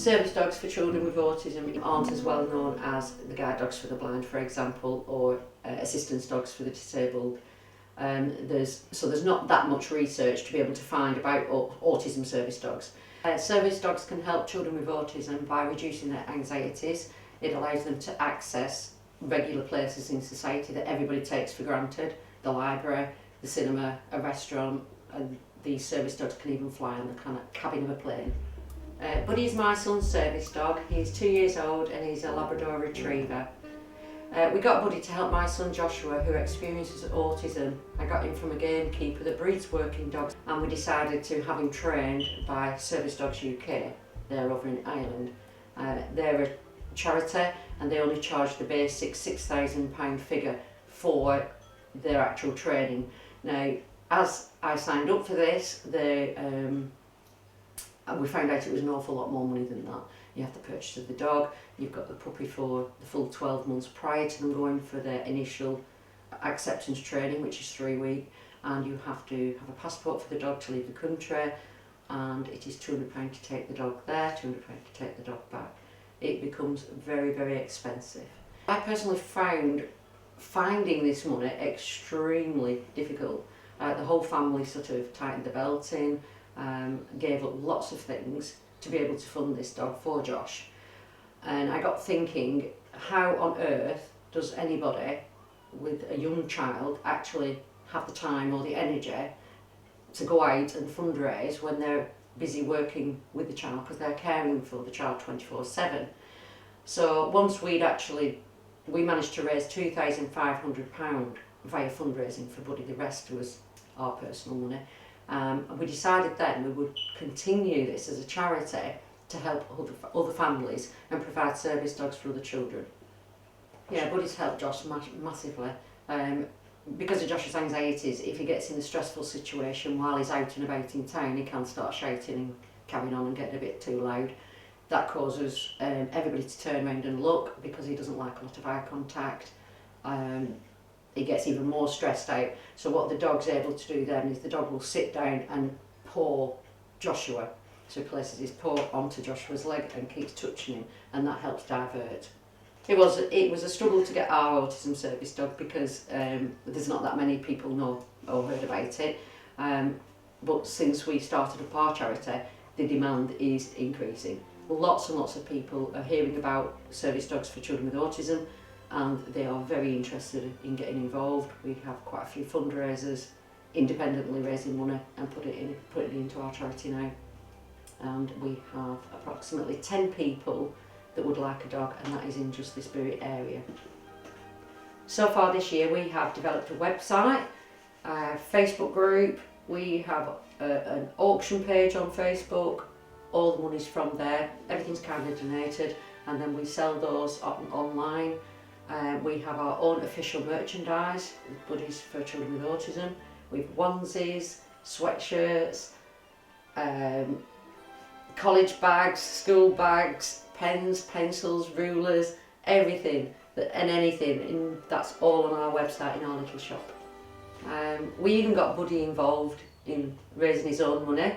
Service dogs for children with autism aren't as well known as the guide dogs for the blind, for example, or assistance dogs for the disabled. There's not that much research to be able to find about autism service dogs. Service dogs can help children with autism by reducing their anxieties. It allows them to access regular places in society that everybody takes for granted: the library, the cinema, a restaurant, and these service dogs can even fly on the cabin of a plane. Buddy's my son's service dog. He's 2 years old and he's a Labrador Retriever. We got Buddy to help my son Joshua, who experiences autism. I got him from a gamekeeper that breeds working dogs, and we decided to have him trained by Service Dogs UK. They're over in Ireland. They're a charity and they only charge the basic £6,000 figure for their actual training. Now, as I signed up for this, we found out it was an awful lot more money than that. You have the purchase of the dog, you've got the puppy for the full 12 months prior to them going for their initial acceptance training, which is 3 weeks, and you have to have a passport for the dog to leave the country, and it is £200 to take the dog there, £200 to take the dog back. It becomes very, very expensive. I personally found finding this money extremely difficult. The whole family sort of tightened the belt in, gave up lots of things to be able to fund this dog for Josh. And I got thinking, how on earth does anybody with a young child actually have the time or the energy to go out and fundraise when they're busy working with the child, because they're caring for the child 24/7. So once we managed to raise £2,500 via fundraising for Buddy. The rest was our personal money. And we decided then we would continue this as a charity to help other families and provide service dogs for other children. Yeah, Buddy's helped Josh massively. Because of Josh's anxieties, if he gets in a stressful situation while he's out and about in town, he can start shouting and carrying on and getting a bit too loud. That causes everybody to turn around and look, because he doesn't like a lot of eye contact. He gets even more stressed out. So what the dog's able to do then is the dog will sit down and paw Joshua. So he places his paw onto Joshua's leg and keeps touching him, and that helps divert. It was a struggle to get our autism service dog, because there's not that many people know or heard about it. But since we started up our charity, the demand is increasing. Lots and lots of people are hearing about service dogs for children with autism, and they are very interested in getting involved. We have quite a few fundraisers independently raising money and putting it into our charity now. And we have approximately 10 people that would like a dog, and that is in just this Bury area. So far this year we have developed a website, a Facebook group, we have an auction page on Facebook. All the money's from there, everything's kindly donated, and then we sell those online. We have our own official merchandise with Buddies for Children with Autism. We have onesies, sweatshirts, college bags, school bags, pens, pencils, rulers, everything and anything, and that's all on our website in our little shop. We even got Buddy involved in raising his own money.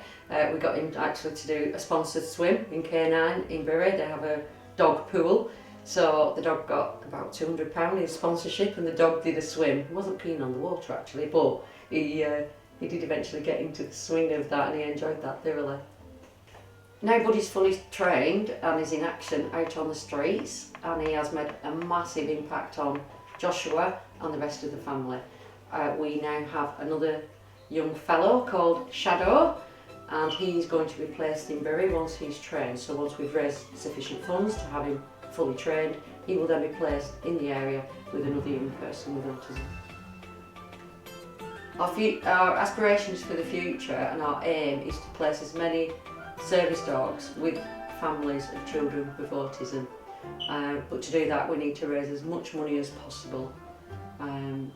We got him actually to do a sponsored swim in K9 in Bury. They have a dog pool. So the dog got about £200 in sponsorship, and the dog did a swim. He wasn't keen on the water actually, but he did eventually get into the swing of that, and he enjoyed that thoroughly. Now Buddy's fully trained and is in action out on the streets, and he has made a massive impact on Joshua and the rest of the family. We now have another young fellow called Shadow, and he's going to be placed in Bury once he's trained. So once we've raised sufficient funds to have him fully trained, he will then be placed in the area with another young person with autism. Our aspirations for the future and our aim is to place as many service dogs with families of children with autism. But to do that we need to raise as much money as possible, and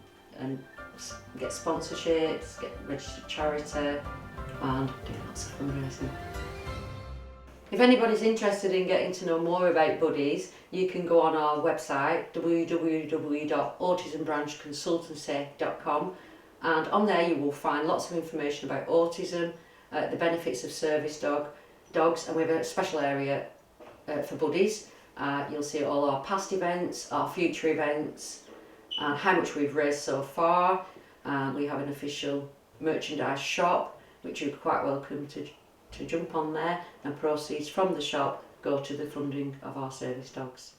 get sponsorships, get registered charity, and do lots of fundraising. If anybody's interested in getting to know more about Buddies, you can go on our website www.autismbranchconsultancy.com, and on there you will find lots of information about autism, the benefits of service dogs, and we have a special area for buddies. You'll see all our past events, our future events, and how much we've raised so far. We have an official merchandise shop, which you're quite welcome to jump on there, and proceeds from the shop go to the funding of our service dogs.